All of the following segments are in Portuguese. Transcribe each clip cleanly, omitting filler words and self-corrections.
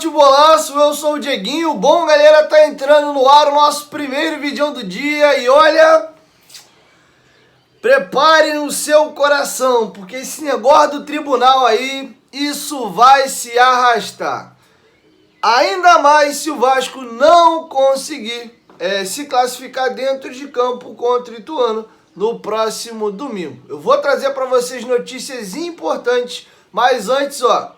futebolaço, eu sou o Dieguinho. Bom, galera, tá entrando no ar o nosso primeiro vídeo do dia e olha, prepare o seu coração, porque esse negócio do tribunal aí, isso vai se arrastar. Ainda mais se o Vasco não conseguir se classificar dentro de campo contra o Ituano no próximo domingo. Eu vou trazer para vocês notícias importantes, mas antes, ó,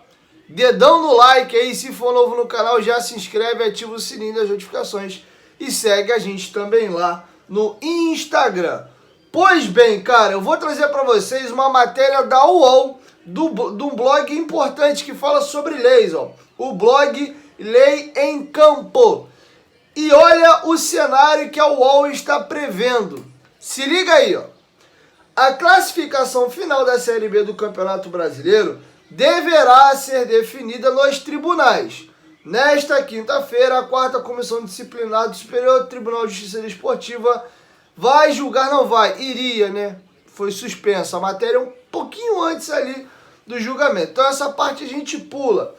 dedão no like aí, se for novo no canal, já se inscreve, ativa o sininho das notificações e segue a gente também lá no Instagram. Pois bem, cara, eu vou trazer para vocês uma matéria da UOL, de um blog importante que fala sobre leis, ó, o blog Lei em Campo. E olha o cenário que a UOL está prevendo. Se liga aí, ó. A classificação final da Série B do Campeonato Brasileiro deverá ser definida nos tribunais. Nesta quinta-feira, a 4ª Comissão Disciplinar do Superior Tribunal de Justiça Desportiva vai julgar, não vai, iria, né? Foi suspensa a matéria um pouquinho antes ali do julgamento. Então essa parte a gente pula.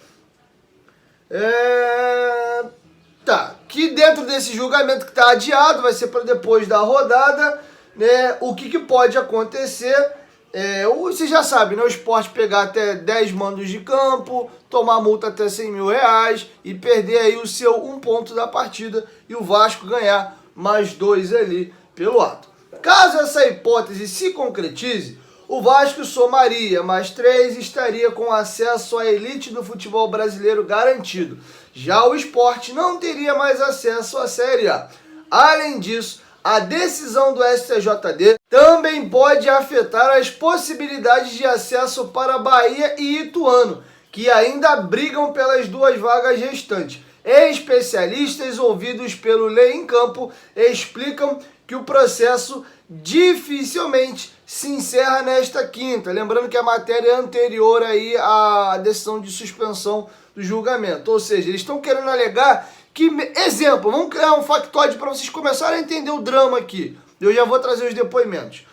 Tá, que dentro desse julgamento que está adiado, vai ser para depois da rodada, né? O que pode acontecer? Você já sabe, né? O Sport pegar até 10 mandos de campo, tomar multa até R$100 mil e perder aí o seu 1 ponto da partida e o Vasco ganhar mais 2 ali pelo ato. Caso essa hipótese se concretize, o Vasco somaria mais 3 e estaria com acesso à elite do futebol brasileiro garantido. Já o Sport não teria mais acesso à Série A. Além disso, a decisão do STJD também pode afetar as possibilidades de acesso para Bahia e Ituano, que ainda brigam pelas 2 vagas restantes. Especialistas ouvidos pelo Lei em Campo explicam que o processo dificilmente se encerra nesta quinta. Lembrando que a matéria é anterior aí à decisão de suspensão do julgamento. Ou seja, eles estão querendo alegar que, exemplo, vamos criar um factoide para vocês começarem a entender o drama aqui. Eu já vou trazer os depoimentos.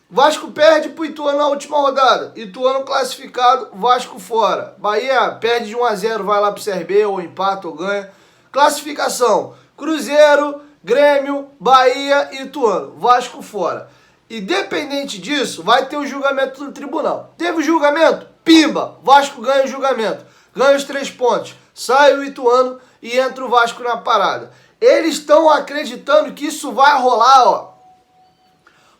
Vasco perde para o Ituano na última rodada. Ituano classificado, Vasco fora. Bahia perde de 1-0, vai lá para o CRB, ou empata ou ganha. Classificação, Cruzeiro, Grêmio, Bahia e Ituano. Vasco fora. Independente disso, vai ter o julgamento do tribunal. Teve o julgamento? Pimba! Vasco ganha o julgamento. Ganha os 3 pontos. Sai o Ituano e entra o Vasco na parada. Eles estão acreditando que isso vai rolar, ó.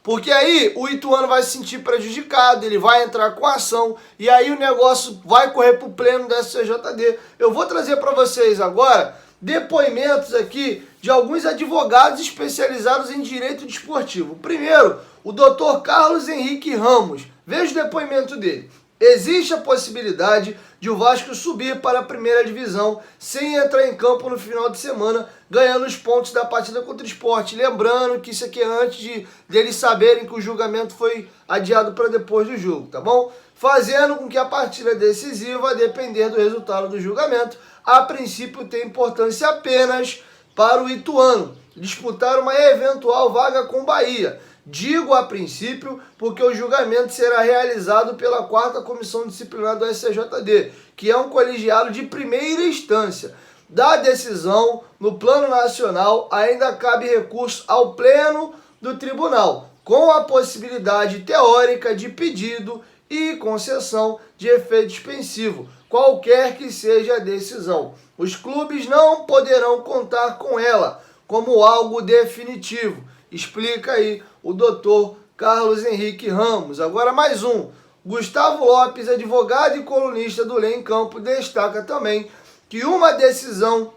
Porque aí o Ituano vai se sentir prejudicado, ele vai entrar com ação e aí o negócio vai correr para o pleno da STJD. Eu vou trazer para vocês agora depoimentos aqui de alguns advogados especializados em direito desportivo. Primeiro, o Dr. Carlos Henrique Ramos. Veja o depoimento dele. Existe a possibilidade de o Vasco subir para a primeira divisão sem entrar em campo no final de semana, ganhando os pontos da partida contra o Sport. Lembrando que isso aqui é antes deles saberem que o julgamento foi adiado para depois do jogo, tá bom? Fazendo com que a partida decisiva, a depender do resultado do julgamento, a princípio tem importância apenas para o Ituano disputar uma eventual vaga com Bahia. Digo a princípio porque o julgamento será realizado pela 4ª Comissão Disciplinar do STJD, que é um colegiado de primeira instância. Da decisão, no plano nacional, ainda cabe recurso ao pleno do tribunal, com a possibilidade teórica de pedido e concessão de efeito suspensivo, qualquer que seja a decisão. Os clubes não poderão contar com ela como algo definitivo. Explica aí o doutor Carlos Henrique Ramos. Agora mais um. Gustavo Lopes, advogado e colunista do Lei em Campo, destaca também que uma decisão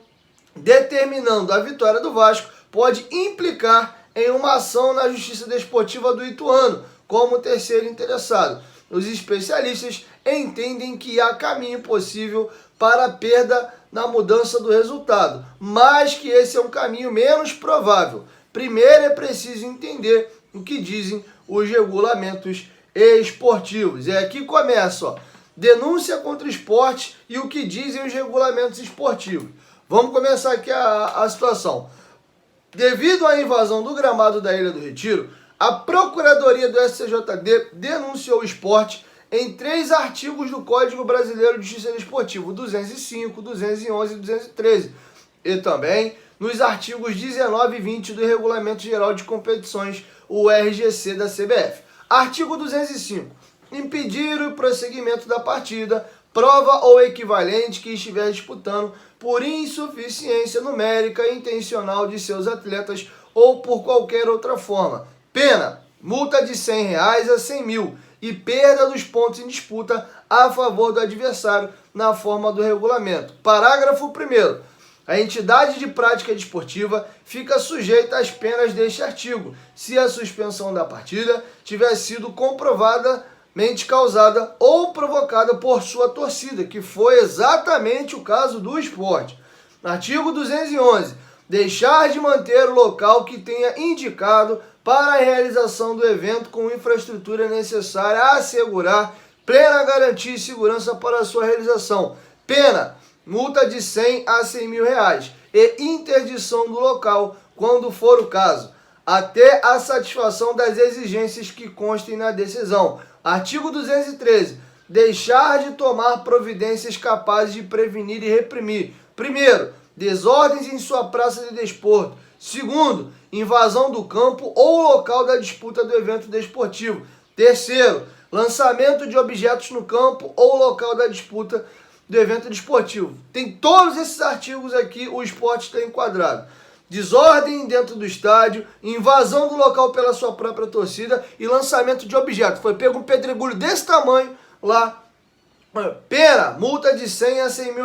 determinando a vitória do Vasco pode implicar em uma ação na Justiça Desportiva do Ituano, como terceiro interessado. Os especialistas entendem que há caminho possível para a perda na mudança do resultado, mas que esse é um caminho menos provável. Primeiro é preciso entender o que dizem os regulamentos esportivos. É aqui que começa, ó. Denúncia contra o esporte e o que dizem os regulamentos esportivos. Vamos começar aqui a situação. Devido à invasão do gramado da Ilha do Retiro, a Procuradoria do STJD denunciou o Sport em 3 artigos do Código Brasileiro de Justiça Desportiva, 205, 211 e 213, e também nos artigos 19 e 20 do Regulamento Geral de Competições, o RGC da CBF. Artigo 205. Impedir o prosseguimento da partida, prova ou equivalente que estiver disputando por insuficiência numérica e intencional de seus atletas ou por qualquer outra forma. Pena, multa de R$100 a 100 mil e perda dos pontos em disputa a favor do adversário na forma do regulamento. Parágrafo 1º. A entidade de prática desportiva fica sujeita às penas deste artigo, se a suspensão da partida tiver sido comprovadamente causada ou provocada por sua torcida, que foi exatamente o caso do esporte. Artigo 211. Deixar de manter o local que tenha indicado para a realização do evento com infraestrutura necessária a assegurar plena garantia e segurança para a sua realização. Pena, multa de R$100 a 100 mil e interdição do local, quando for o caso, até a satisfação das exigências que constem na decisão. Artigo 213. Deixar de tomar providências capazes de prevenir e reprimir. Primeiro, desordens em sua praça de desporto. Segundo, invasão do campo ou local da disputa do evento desportivo. Terceiro, lançamento de objetos no campo ou local da disputa do evento desportivo. Tem todos esses artigos aqui, o esporte está enquadrado. Desordem dentro do estádio, invasão do local pela sua própria torcida e lançamento de objetos. Foi pego um pedregulho desse tamanho lá. Pena, multa de R$100 a 100 mil.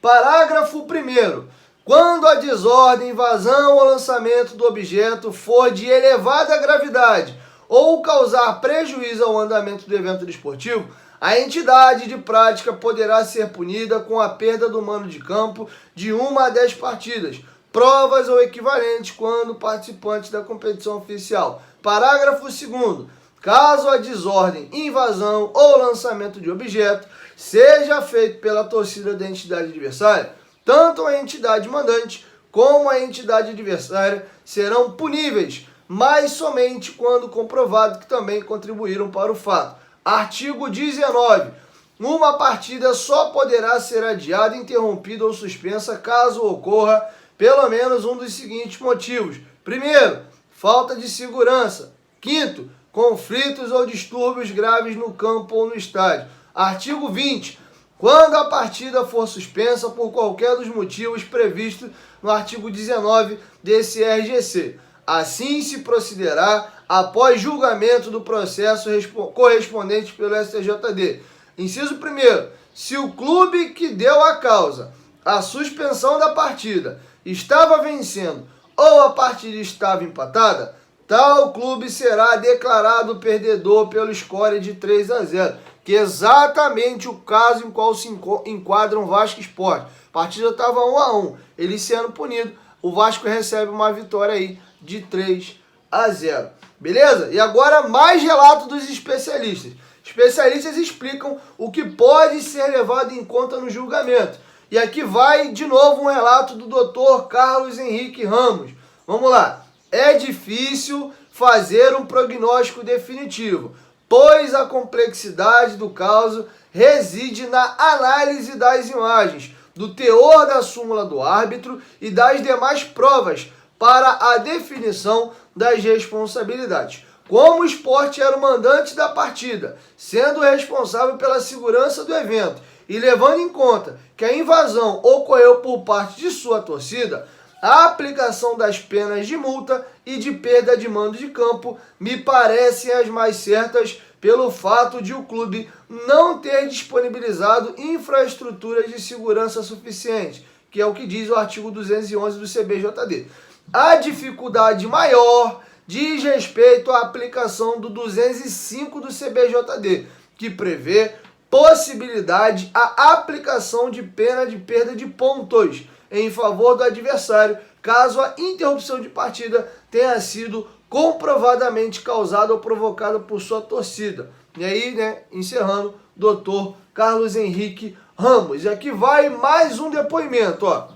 Parágrafo 1º. Quando a desordem, invasão ou lançamento do objeto for de elevada gravidade ou causar prejuízo ao andamento do evento desportivo, a entidade de prática poderá ser punida com a perda do mando de campo de 1 a 10 partidas, provas ou equivalentes quando participante da competição oficial. Parágrafo 2º. Caso a desordem, invasão ou lançamento de objeto seja feito pela torcida da entidade adversária, tanto a entidade mandante como a entidade adversária serão puníveis, mas somente quando comprovado que também contribuíram para o fato. Artigo 19. Uma partida só poderá ser adiada, interrompida ou suspensa caso ocorra pelo menos um dos seguintes motivos. Primeiro, falta de segurança. Quinto, conflitos ou distúrbios graves no campo ou no estádio. Artigo 20. Quando a partida for suspensa por qualquer dos motivos previstos no artigo 19 desse RGC. Assim se procederá após julgamento do processo correspondente pelo STJD. Inciso 1º. Se o clube que deu a causa a suspensão da partida estava vencendo ou a partida estava empatada, tal clube será declarado perdedor pelo score de 3 a 0, que é exatamente o caso em qual se enquadram Vasco e Sport. A partida estava 1 a 1, eles sendo punidos, o Vasco recebe uma vitória aí de 3 a 0. Beleza? E agora mais relato dos especialistas. Especialistas explicam o que pode ser levado em conta no julgamento. E aqui vai de novo um relato do Dr. Carlos Henrique Ramos. Vamos lá. É difícil fazer um prognóstico definitivo, pois a complexidade do caso reside na análise das imagens, do teor da súmula do árbitro e das demais provas para a definição das responsabilidades. Como o Sport era o mandante da partida, sendo responsável pela segurança do evento e levando em conta que a invasão ocorreu por parte de sua torcida, a aplicação das penas de multa e de perda de mando de campo me parecem as mais certas pelo fato de o clube não ter disponibilizado infraestruturas de segurança suficiente, que é o que diz o artigo 211 do CBJD. A dificuldade maior diz respeito à aplicação do 205 do CBJD, que prevê possibilidade à aplicação de pena de perda de pontos em favor do adversário, caso a interrupção de partida tenha sido comprovadamente causada ou provocada por sua torcida. E aí, encerrando, Dr. Carlos Henrique Ramos. E aqui vai mais um depoimento, ó.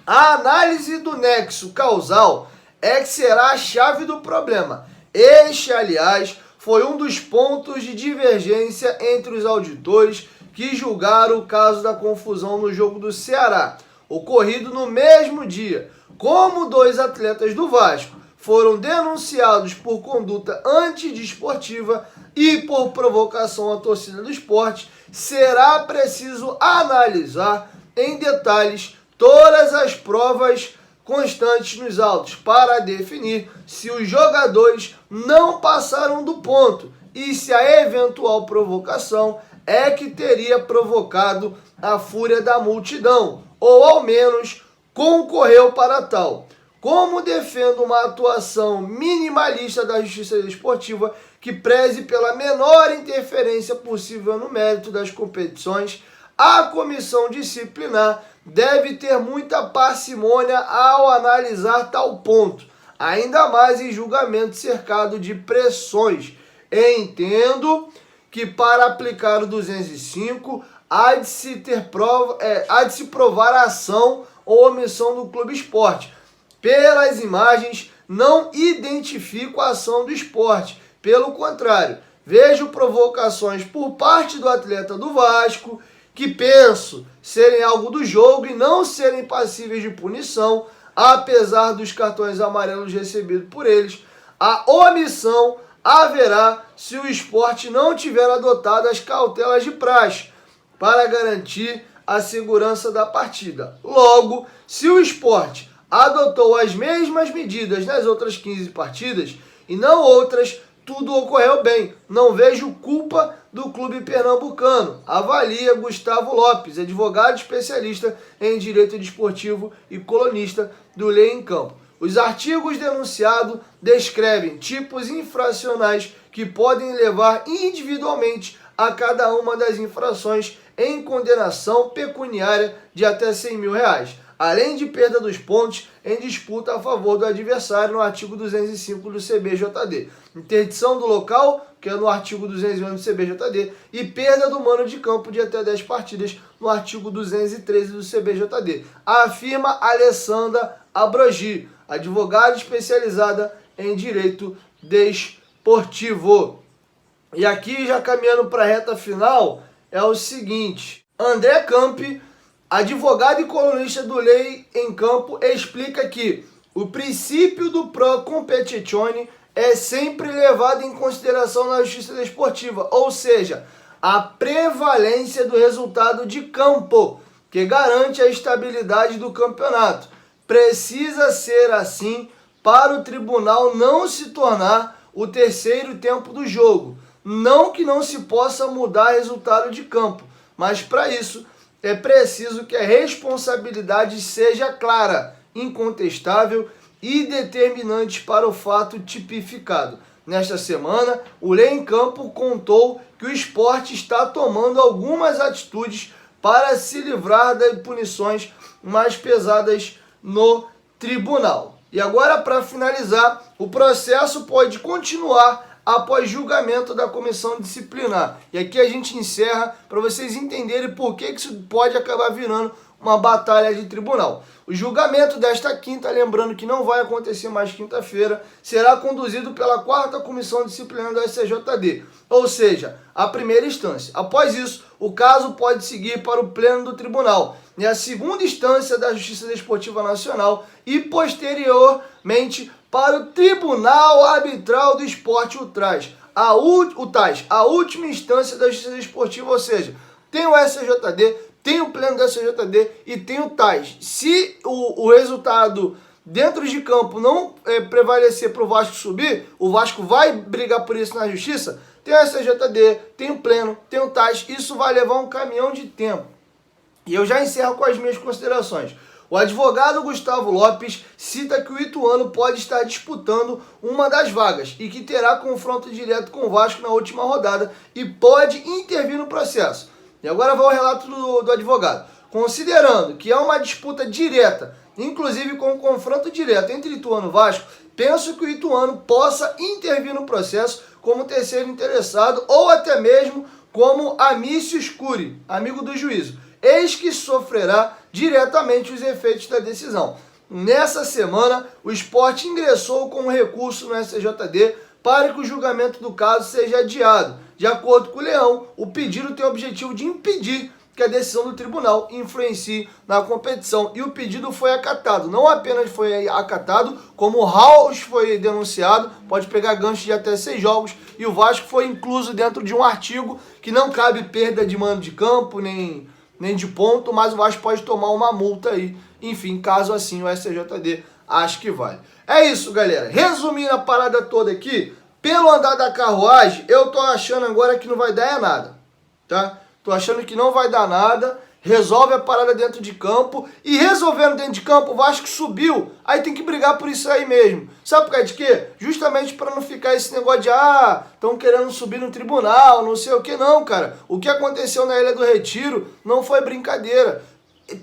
A análise do nexo causal é que será a chave do problema. Este, aliás, foi um dos pontos de divergência entre os auditores que julgaram o caso da confusão no jogo do Ceará, ocorrido no mesmo dia. Como 2 atletas do Vasco foram denunciados por conduta antidesportiva e por provocação à torcida do Sport, será preciso analisar em detalhes todas as provas constantes nos autos para definir se os jogadores não passaram do ponto e se a eventual provocação é que teria provocado a fúria da multidão, ou ao menos concorreu para tal. Como defendo uma atuação minimalista da Justiça Desportiva que preze pela menor interferência possível no mérito das competições, a comissão disciplinar deve ter muita parcimônia ao analisar tal ponto, ainda mais em julgamento cercado de pressões. Entendo que para aplicar o 205 há de se provar a ação ou omissão do Clube Esporte. Pelas imagens, não identifico a ação do esporte. Pelo contrário, vejo provocações por parte do atleta do Vasco, que penso serem algo do jogo e não serem passíveis de punição, apesar dos cartões amarelos recebidos por eles. A omissão haverá se o esporte não tiver adotado as cautelas de praxe para garantir a segurança da partida. Logo, se o esporte adotou as mesmas medidas nas outras 15 partidas e não outras, tudo ocorreu bem. Não vejo culpa do clube pernambucano. Avalia Gustavo Lopes, advogado especialista em direito desportivo e colunista do Lei em Campo. Os artigos denunciados descrevem tipos infracionais que podem levar individualmente a cada uma das infrações em condenação pecuniária de até R$100 mil, além de perda dos pontos em disputa a favor do adversário no artigo 205 do CBJD, interdição do local, que é no artigo 211 do CBJD, e perda do mano de campo de até 10 partidas no artigo 213 do CBJD, afirma Alessandra Abrogi, advogada especializada em direito desportivo. E aqui, já caminhando para a reta final, é o seguinte: André Campi, advogado e colunista do Lei em Campo, explica que o princípio do pro competitione é sempre levado em consideração na justiça desportiva, ou seja, a prevalência do resultado de campo, que garante a estabilidade do campeonato. Precisa ser assim para o tribunal não se tornar o terceiro tempo do jogo. Não que não se possa mudar resultado de campo, mas para isso é preciso que a responsabilidade seja clara, incontestável e determinante para o fato tipificado. Nesta semana, o Lei em Campo contou que o esporte está tomando algumas atitudes para se livrar das punições mais pesadas no tribunal. E agora, para finalizar, o processo pode continuar após julgamento da comissão disciplinar. E aqui a gente encerra para vocês entenderem por que isso pode acabar virando uma batalha de tribunal. O julgamento desta quinta, lembrando que não vai acontecer mais quinta-feira, será conduzido pela 4ª Comissão Disciplinar da STJD, ou seja, a primeira instância. Após isso, o caso pode seguir para o pleno do tribunal, e a 2ª instância da Justiça Desportiva Nacional e, posteriormente, para o Tribunal Arbitral do Esporte, o TAS, a última instância da Justiça Desportiva, ou seja, tem o STJD, tem o pleno da STJD e tem o TAS. Se o resultado dentro de campo não prevalecer para o Vasco subir, o Vasco vai brigar por isso na Justiça, tem o STJD, tem o pleno, tem o TAS, isso vai levar um caminhão de tempo. E eu já encerro com as minhas considerações. O advogado Gustavo Lopes cita que o Ituano pode estar disputando uma das vagas e que terá confronto direto com o Vasco na última rodada e pode intervir no processo. E agora vai o relato do advogado. Considerando que há uma disputa direta, inclusive com um confronto direto entre Ituano e Vasco, penso que o Ituano possa intervir no processo como terceiro interessado ou até mesmo como amicio scuri, amigo do juízo. Eis que sofrerá diretamente os efeitos da decisão. Nessa semana, o Sport ingressou com um recurso no STJD para que o julgamento do caso seja adiado. De acordo com o Leão, o pedido tem o objetivo de impedir que a decisão do tribunal influencie na competição. E o pedido foi acatado. Não apenas foi acatado, como o House foi denunciado, pode pegar gancho de até 6 jogos, e o Vasco foi incluso dentro de um artigo que não cabe perda de mando de campo, nem de ponto, mas o Vasco pode tomar uma multa aí. Enfim, caso assim o STJD acho que vale. É isso, galera. Resumindo a parada toda aqui, pelo andar da carruagem, eu tô achando agora que não vai dar nada, tá? Tô achando que não vai dar nada, resolve a parada dentro de campo, e resolvendo dentro de campo, o Vasco subiu, aí tem que brigar por isso aí mesmo. Sabe por causa de quê? Justamente para não ficar esse negócio de, estão querendo subir no tribunal, não sei o que, não, cara. O que aconteceu na Ilha do Retiro não foi brincadeira.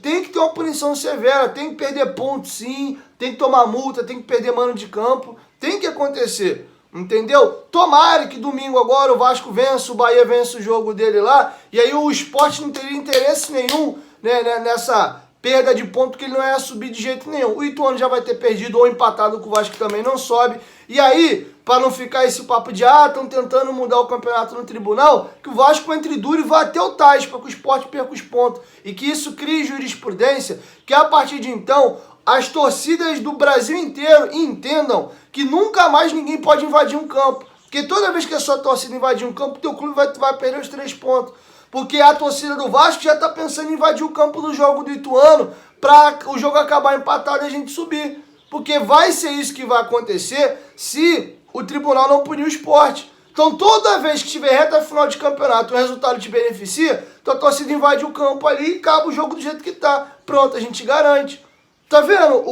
Tem que ter uma punição severa, tem que perder pontos sim, tem que tomar multa, tem que perder mano de campo, tem que acontecer. Entendeu? Tomara que domingo agora o Vasco vença, o Bahia vença o jogo dele lá, e aí o Sport não teria interesse nenhum, né, nessa perda de ponto, que ele não ia subir de jeito nenhum. O Ituano já vai ter perdido ou empatado com o Vasco, que também não sobe. E aí, para não ficar esse papo de, estão tentando mudar o campeonato no tribunal, que o Vasco entre duro e vá até o Tais, para que o Sport perca os pontos. E que isso crie jurisprudência, que a partir de então as torcidas do Brasil inteiro entendam que nunca mais ninguém pode invadir um campo. Porque toda vez que a sua torcida invadir um campo, teu clube vai perder os 3 pontos. Porque a torcida do Vasco já está pensando em invadir o campo do jogo do Ituano para o jogo acabar empatado e a gente subir. Porque vai ser isso que vai acontecer se o tribunal não punir o Sport. Então toda vez que tiver reta final de campeonato e o resultado te beneficia, tua torcida invade o campo ali e acaba o jogo do jeito que tá. Pronto, a gente garante. Tá vendo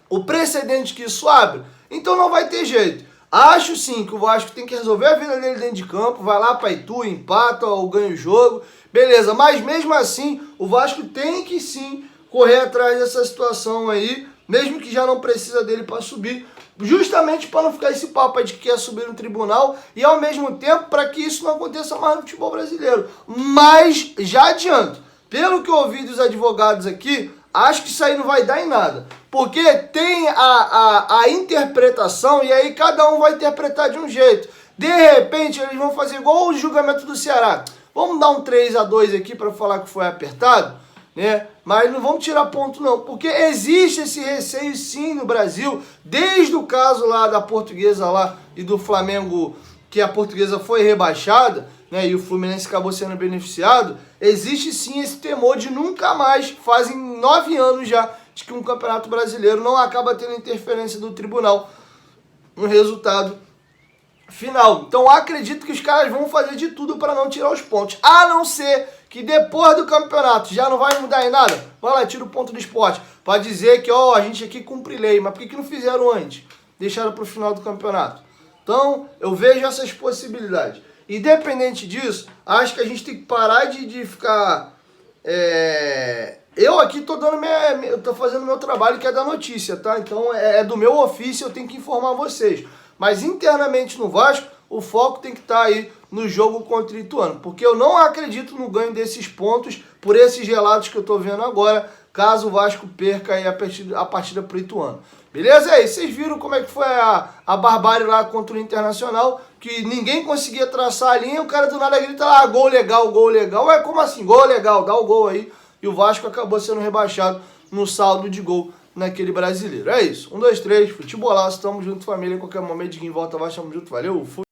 o precedente que isso abre? Então não vai ter jeito. Acho sim que o Vasco tem que resolver a vida dele dentro de campo, vai lá para Itu, empata ou ganha o jogo, beleza. Mas mesmo assim, o Vasco tem que sim correr atrás dessa situação aí, mesmo que já não precisa dele para subir, justamente para não ficar esse papo aí de que quer subir no tribunal e ao mesmo tempo para que isso não aconteça mais no futebol brasileiro. Mas já adianto, pelo que eu ouvi dos advogados aqui, acho que isso aí não vai dar em nada. Porque tem a interpretação e aí cada um vai interpretar de um jeito. De repente eles vão fazer igual o julgamento do Ceará. Vamos dar um 3-2 aqui para falar que foi apertado, né? Mas não vamos tirar ponto não. Porque existe esse receio sim no Brasil. Desde o caso lá da Portuguesa lá e do Flamengo, que a Portuguesa foi rebaixada, né, e o Fluminense acabou sendo beneficiado, existe sim esse temor de nunca mais, fazem 9 anos já, de que um campeonato brasileiro não acaba tendo interferência do tribunal no resultado final. Então acredito que os caras vão fazer de tudo para não tirar os pontos, a não ser que depois do campeonato já não vai mudar em nada, vai lá, tira o ponto do Sport, para dizer que a gente aqui cumpre lei, mas por que não fizeram antes? Deixaram para o final do campeonato. Então eu vejo essas possibilidades. Independente disso, acho que a gente tem que parar de ficar... Eu aqui tô fazendo meu trabalho, que é da notícia, tá? Então é do meu ofício, eu tenho que informar vocês. Mas internamente no Vasco, o foco tem que estar aí no jogo contra o Ituano. Porque eu não acredito no ganho desses pontos, por esses relatos que eu tô vendo agora, caso o Vasco perca aí a partida pro Ituano. Beleza? É isso. Vocês viram como é que foi a barbárie lá contra o Internacional, que ninguém conseguia traçar a linha, o cara do nada grita lá, gol legal, gol legal. Ué, como assim? Gol legal, dá o gol aí. E o Vasco acabou sendo rebaixado no saldo de gol naquele brasileiro. É isso. 1, 2, 3, futebolaço, tamo junto, família. Em qualquer momento, de quem volta, vai, tamo junto, valeu, fui.